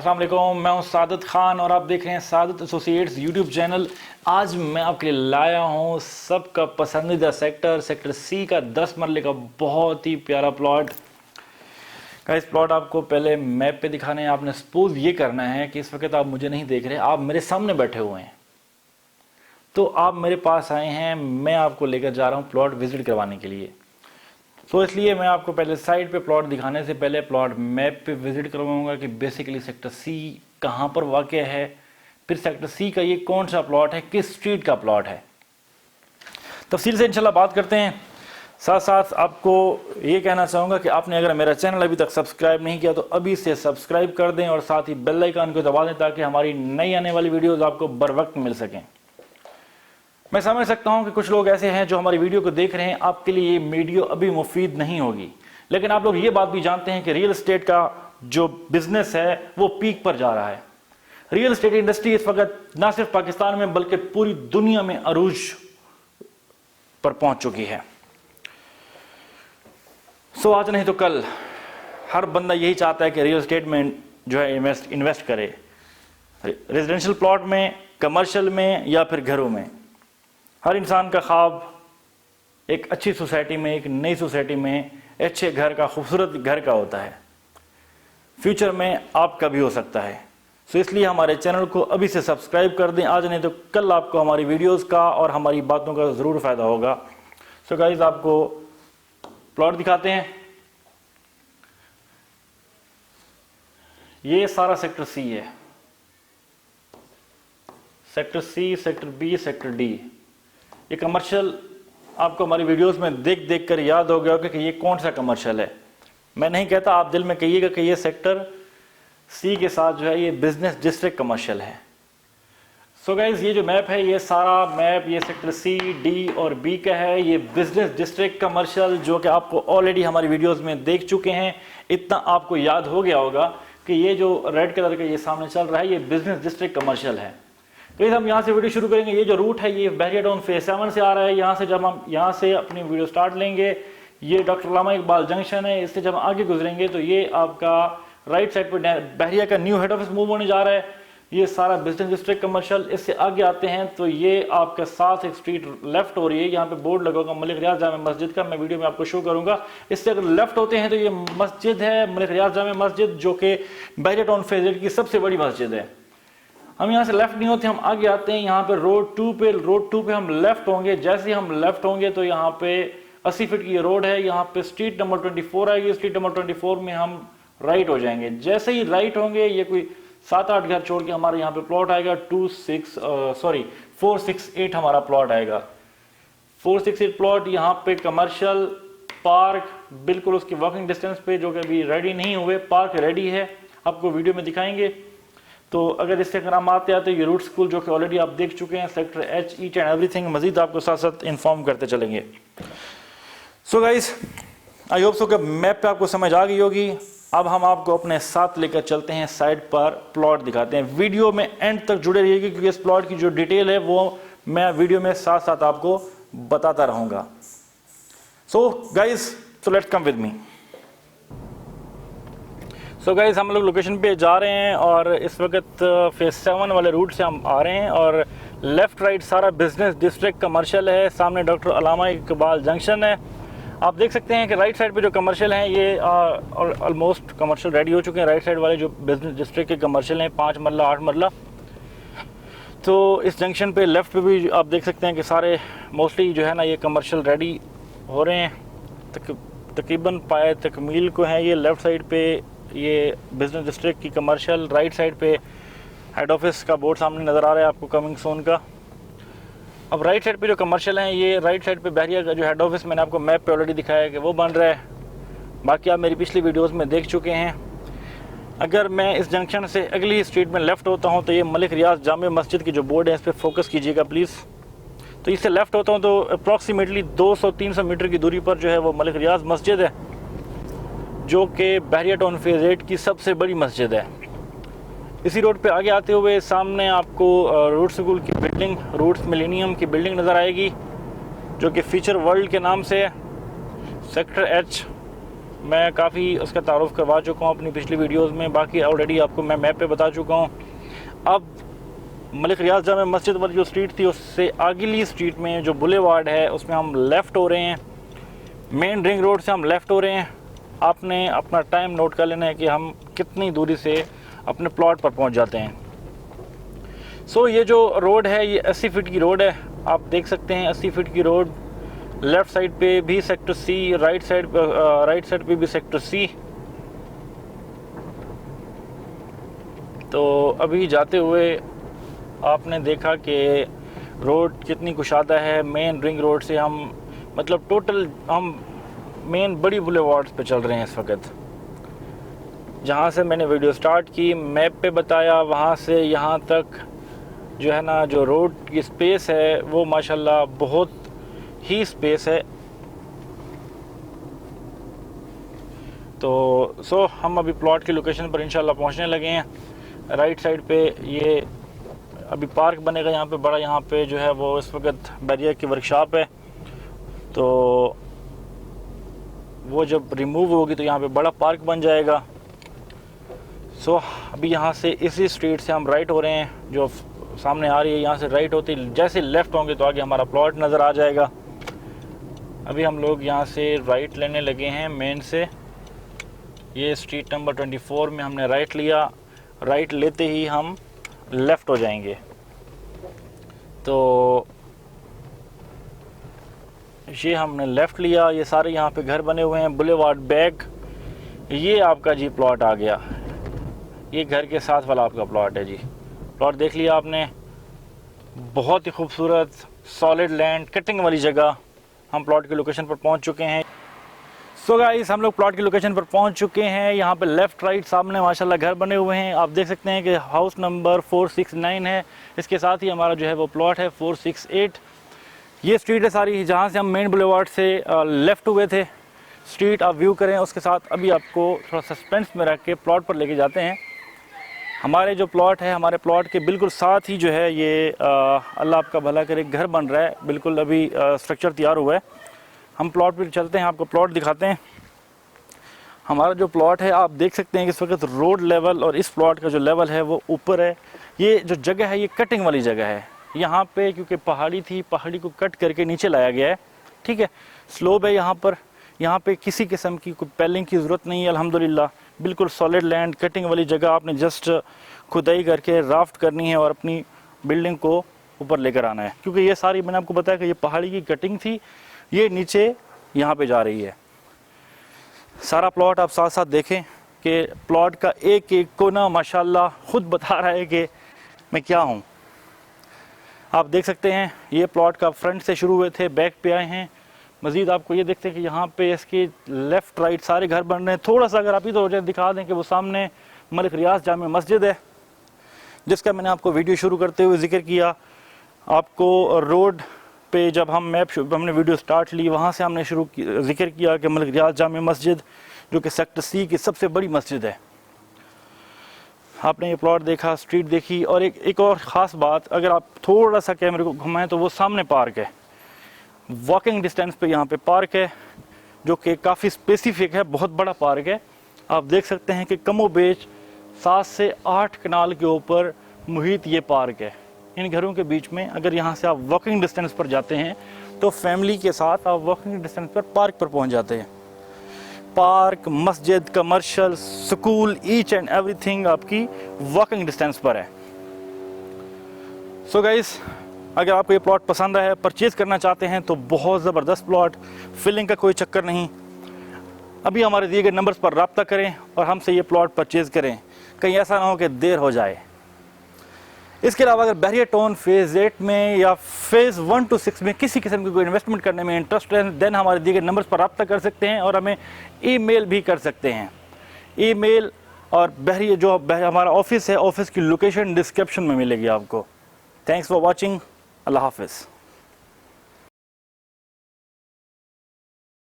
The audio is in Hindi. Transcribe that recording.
अस्सलाम वालेकुम, मैं हूं सादत खान और आप देख रहे हैं सादत एसोसिएट्स यूट्यूब चैनल। आज मैं आपके लिए लाया हूं सबका पसंदीदा सेक्टर सी का 10 मरले का बहुत ही प्यारा प्लॉट का। इस प्लॉट आपको पहले मैप पे दिखाने हैं। आपने सपोज ये करना है कि इस वक्त आप मुझे नहीं देख रहे, आप मेरे सामने बैठे हुए हैं, तो आप मेरे पास आए हैं, मैं आपको लेकर जा रहा हूँ प्लॉट विजिट करवाने के लिए। तो इसलिए मैं आपको पहले साइड पे प्लॉट दिखाने से पहले प्लॉट मैप पे विजिट करवाऊंगा कि बेसिकली सेक्टर सी कहाँ पर वाक़ है, फिर सेक्टर सी का ये कौन सा प्लॉट है, किस स्ट्रीट का प्लॉट है। तफसील से इंशाल्लाह बात करते हैं। साथ साथ आपको ये कहना चाहूँगा कि आपने अगर मेरा चैनल अभी तक सब्सक्राइब नहीं किया तो अभी से सब्सक्राइब कर दें और साथ ही बेल आइकन को दबा दें ताकि हमारी नई आने वाली वीडियोज़ आपको बर वक्त मिल सकें। मैं समझ सकता हूं कि कुछ लोग ऐसे हैं जो हमारी वीडियो को देख रहे हैं, आपके लिए ये वीडियो अभी मुफीद नहीं होगी, लेकिन आप लोग ये बात भी जानते हैं कि रियल एस्टेट का जो बिजनेस है वो पीक पर जा रहा है। रियल एस्टेट इंडस्ट्री इस वक्त ना सिर्फ पाकिस्तान में बल्कि पूरी दुनिया में अरूज पर पहुंच चुकी है। सो आज नहीं तो कल हर बंदा यही चाहता है कि रियल एस्टेट में जो है इन्वेस्ट करे, रेजिडेंशियल प्लॉट में, कमर्शियल में या फिर घरों में। हर इंसान का ख्वाब एक अच्छी सोसाइटी में, एक नई सोसाइटी में अच्छे घर का, खूबसूरत घर का होता है। फ्यूचर में आपका भी हो सकता है। सो इसलिए हमारे चैनल को अभी से सब्सक्राइब कर दें, आज नहीं तो कल आपको हमारी वीडियोस का और हमारी बातों का ज़रूर फ़ायदा होगा। सो गाइस, आपको प्लॉट दिखाते हैं। ये सारा सेक्टर सी है, sector C, sector B, sector D. ये कमर्शियल आपको हमारी वीडियोस में देख देख कर याद हो गया होगा कि ये कौन सा कमर्शियल है। मैं नहीं कहता, आप दिल में कहिएगा कि ये सेक्टर सी के साथ जो है ये बिजनेस डिस्ट्रिक्ट कमर्शियल है। सो गाइज, ये जो मैप है, ये सारा मैप ये सेक्टर सी, डी और बी का है। ये बिजनेस डिस्ट्रिक्ट कमर्शियल जो कि आपको ऑलरेडी हमारी वीडियोज़ में देख चुके हैं। इतना आपको याद हो गया होगा कि ये जो रेड कलर का ये सामने चल रहा है ये बिजनेस डिस्ट्रिक्ट कमर्शियल है। तो हम यहाँ से वीडियो शुरू करेंगे। ये जो रूट है ये बहरिया टाउन फेज 7 से आ रहा है। यहाँ से जब हम यहाँ से अपनी वीडियो स्टार्ट लेंगे, ये डॉक्टर अल्लामा इकबाल जंक्शन है। इससे जब आगे गुजरेंगे तो ये आपका राइट साइड पर बहरिया का न्यू हेड ऑफिस मूव होने जा रहा है। ये सारा बिजनेस डिस्ट्रिक्ट कमर्शियल। इससे आगे आते हैं तो ये आपके साथ एक स्ट्रीट लेफ्ट हो रही है, यहाँ पे बोर्ड लगा होगा मलिक रियाज जामे मस्जिद का, मैं वीडियो में आपको शो करूंगा। इससे अगर लेफ्ट होते हैं तो ये मस्जिद है मलिक रियाज जामे मस्जिद, जो कि बहरिया टाउन फेज 8 की सबसे बड़ी मस्जिद है। हम यहाँ से लेफ्ट नहीं होते, हम आगे आते हैं यहाँ पे रोड 2 पे हम लेफ्ट होंगे। जैसे ही हम लेफ्ट होंगे तो यहाँ पे 80 फीट की ये रोड है, यहाँ पे स्ट्रीट नंबर 24 आएगी। स्ट्रीट नंबर 24 में हम राइट हो जाएंगे। जैसे ही राइट होंगे ये कोई 7-8 घर छोड़ के हमारे यहाँ पे प्लॉट आएगा 468 हमारा प्लॉट आएगा। 468 प्लॉट यहाँ पे कमर्शियल पार्क बिल्कुल उसकी वॉकिंग डिस्टेंस पे, जो कि अभी रेडी नहीं हुए, पार्क रेडी है, आपको वीडियो में दिखाएंगे। तो अगर इससे अगर हम आते हैं तो ये रूट स्कूल जो कि ऑलरेडी आप देख चुके हैं, sector H, each and everything मजीद आपको साथ साथ इन्फॉर्म करते चलेंगे। So guys, I hope so कि मैप पे आपको समझ आ गई होगी। अब हम आपको अपने साथ लेकर चलते हैं, साइड पर प्लॉट दिखाते हैं। वीडियो में एंड तक जुड़े रहिएगा क्योंकि इस प्लॉट की जो डिटेल है वो मैं वीडियो में साथ साथ आपको बताता रहूँगा। So guys, so let's come with me. So guys, हम लोग लोकेशन पे जा रहे हैं और इस वक्त फेज 7 वाले रूट से हम आ रहे हैं और लेफ़्ट राइट सारा बिजनेस डिस्ट्रिक्ट कमर्शियल है। सामने डॉक्टर अल्लामा इकबाल जंक्शन है। आप देख सकते हैं कि राइट साइड पे जो कमर्शियल हैं ये ऑलमोस्ट कमर्शियल रेडी हो चुके हैं। राइट साइड वाले जो बिजनेस डिस्ट्रिक्ट के कमर्शियल हैं 5 मरला 8 मरला। तो इस जंक्शन पे लेफ़्ट पे भी आप देख सकते हैं कि सारे मोस्टली जो है ना ये कमर्शियल रेडी हो रहे हैं, तकरीबन पाए तकमील को हैं। ये लेफ़्ट साइड पे ये बिजनेस डिस्ट्रिक्ट की कमर्शियल, राइट साइड पे हेड ऑफिस का बोर्ड सामने नज़र आ रहा है आपको कमिंग सोन का। अब राइट साइड पे जो कमर्शियल हैं ये राइट साइड पे बहरिया का जो हेड ऑफिस मैंने आपको मैप पे ऑलरेडी दिखाया है कि वो बन रहा है। बाकी आप मेरी पिछली वीडियोस में देख चुके हैं। अगर मैं इस जंक्शन से अगली स्ट्रीट में लेफ़्ट होता हूँ तो ये मलिक रियाज जामे मस्जिद की जो बोर्ड है इस पर फोकस कीजिएगा प्लीज़। तो इससे लेफ़्ट होता हूँ तो अप्रॉक्सीमेटली 200-300 मीटर की दूरी पर जो है वो मलिक रियाज मस्जिद है, जो कि बहरिया टाउन फेज 8 की सबसे बड़ी मस्जिद है। इसी रोड पे आगे आते हुए सामने आपको रूट स्कूल की बिल्डिंग, रूट्स मिलेनियम की बिल्डिंग नज़र आएगी, जो कि फीचर वर्ल्ड के नाम से है। सेक्टर एच मैं काफ़ी उसका तारुफ करवा चुका हूँ अपनी पिछली वीडियोस में। बाकी ऑलरेडी आपको मैं मैप पे बता चुका हूँ। अब मलिक रियाज जामे मस्जिद वाली जो स्ट्रीट थी उससे अगली स्ट्रीट में जो बुलेवार्ड है उसमें हम लेफ़्ट हो रहे हैं। मेन रिंग रोड से हम लेफ़्ट हो रहे हैं। आपने अपना टाइम नोट कर लेना है कि हम कितनी दूरी से अपने प्लॉट पर पहुँच जाते हैं। सो ये जो रोड है ये 80 फीट की रोड है। आप देख सकते हैं 80 फीट की रोड, लेफ़्ट साइड पे भी सेक्टर सी, राइट साइड पे भी सेक्टर सी। तो अभी जाते हुए आपने देखा कि रोड कितनी कुशादा है। मेन रिंग रोड से हम मतलब टोटल हम मेन बड़ी बुलेवार्ड्स पे चल रहे हैं इस वक्त। जहाँ से मैंने वीडियो स्टार्ट की, मैप पे बताया, वहाँ से यहाँ तक जो है ना जो रोड की स्पेस है वो माशाल्लाह बहुत ही स्पेस है। तो हम अभी प्लॉट की लोकेशन पर इंशाल्लाह पहुँचने लगे हैं। राइट साइड पे ये अभी पार्क बनेगा यहाँ पे बड़ा। यहाँ पे जो है वो इस वक्त बैरियर की वर्कशॉप है, तो वो जब रिमूव होगी तो यहाँ पे बड़ा पार्क बन जाएगा। अभी यहाँ से इसी स्ट्रीट से हम राइट हो रहे हैं, जो सामने आ रही है यहाँ से राइट होती, जैसे लेफ़्ट होंगे तो आगे हमारा प्लॉट नज़र आ जाएगा। अभी हम लोग यहाँ से राइट लेने लगे हैं मेन से। ये स्ट्रीट नंबर 24 में हमने राइट लिया। राइट लेते ही हम लेफ़्ट हो जाएंगे। तो ये हमने लेफ़्ट लिया। ये सारे यहाँ पे घर बने हुए हैं, बुलेवार्ड बैक। ये आपका जी प्लॉट आ गया। ये घर के साथ वाला आपका प्लॉट है जी। प्लॉट देख लिया आपने, बहुत ही खूबसूरत सॉलिड लैंड, कटिंग वाली जगह। हम प्लॉट की लोकेशन पर पहुंच चुके हैं। सो गाइस, हम लोग प्लॉट की लोकेशन पर पहुंच चुके हैं। यहाँ पे लेफ़्ट राइट सामने माशाल्लाह घर बने हुए हैं। आप देख सकते हैं कि हाउस नंबर 469 है। इसके साथ ही हमारा जो है वो प्लॉट है 468। ये स्ट्रीट है सारी जहाँ से हम मेन बुलेवार्ड से लेफ़्ट हुए थे। स्ट्रीट आप व्यू करें, उसके साथ अभी आपको थोड़ा सस्पेंस में रख के प्लॉट पर लेके जाते हैं। हमारे जो प्लॉट है, हमारे प्लॉट के बिल्कुल साथ ही जो है ये अल्लाह आपका भला करे घर बन रहा है। बिल्कुल अभी स्ट्रक्चर तैयार हुआ है। हम प्लॉट पर चलते हैं, आपको प्लॉट दिखाते हैं। हमारा जो प्लॉट है आप देख सकते हैं कि इस वक्त रोड लेवल और इस प्लॉट का जो लेवल है वो ऊपर है। ये जो जगह है ये कटिंग वाली जगह है। यहाँ पे क्योंकि पहाड़ी थी, पहाड़ी को कट करके नीचे लाया गया है। ठीक है, स्लोप है यहाँ पर। यहाँ पे किसी किस्म की कोई पैलिंग की ज़रूरत नहीं है अल्हम्दुलिल्लाह। बिल्कुल सॉलिड लैंड, कटिंग वाली जगह। आपने जस्ट खुदाई करके राफ्ट करनी है और अपनी बिल्डिंग को ऊपर लेकर आना है। क्योंकि ये सारी मैंने आपको बताया कि ये पहाड़ी की कटिंग थी, ये नीचे यहाँ पे जा रही है। सारा प्लॉट आप साथ साथ देखें कि प्लॉट का एक एक कोना माशाल्लाह खुद बता रहा है कि मैं क्या हूँ। आप देख सकते हैं ये प्लॉट का फ्रंट से शुरू हुए थे, बैक पे आए हैं। मज़ीद आपको ये देखते हैं कि यहाँ पे इसके लेफ़्ट राइट सारे घर बन रहे हैं। थोड़ा सा अगर आप इधर हो जाए दिखा दें कि वो सामने मलिक रियाज जामे मस्जिद है, जिसका मैंने आपको वीडियो शुरू करते हुए जिक्र किया। आपको रोड पे जब हमने वीडियो स्टार्ट ली, वहाँ से हमने जिक्र किया कि मलिक रियाज जामे मस्जिद जो कि सेक्टर सी की सबसे बड़ी मस्जिद है। आपने ये प्लॉट देखा, स्ट्रीट देखी। और एक और ख़ास बात, अगर आप थोड़ा सा कैमरे को घुमाएं तो वो सामने पार्क है। वॉकिंग डिस्टेंस पे यहाँ पे पार्क है जो कि काफ़ी स्पेसिफिक है, बहुत बड़ा पार्क है। आप देख सकते हैं कि कमो बेच 7 से 8 कनाल के ऊपर मुहित ये पार्क है। इन घरों के बीच में अगर यहाँ से आप वॉकिंग डिस्टेंस पर जाते हैं तो फैमिली के साथ आप वॉकिंग डिस्टेंस पर पार्क पर पहुँच जाते हैं। पार्क, मस्जिद, commercial, school, each and everything आपकी वॉकिंग डिस्टेंस पर है। सो गाइस, अगर आपको ये प्लॉट पसंद आया, परचेज़ करना चाहते हैं तो बहुत ज़बरदस्त प्लॉट, फिलिंग का कोई चक्कर नहीं। अभी हमारे दिए गए नंबर्स पर रब्ता करें और हमसे ये प्लॉट परचेज़ करें, कहीं ऐसा ना हो कि देर हो जाए। इसके अलावा अगर बहरिया टाउन फेज़ 8 में या फेज़ 1 to 6 में किसी किस्म की कोई इन्वेस्टमेंट करने में इंटरेस्ट है, देन हमारे दिए गए नंबर्स पर रब्ता कर सकते हैं और हमें ईमेल भी कर सकते हैं। ईमेल और बहरिया जो हमारा ऑफिस है, ऑफिस की लोकेशन डिस्क्रिप्शन में मिलेगी आपको। Thanks for watching. अल्लाह हाफिज़।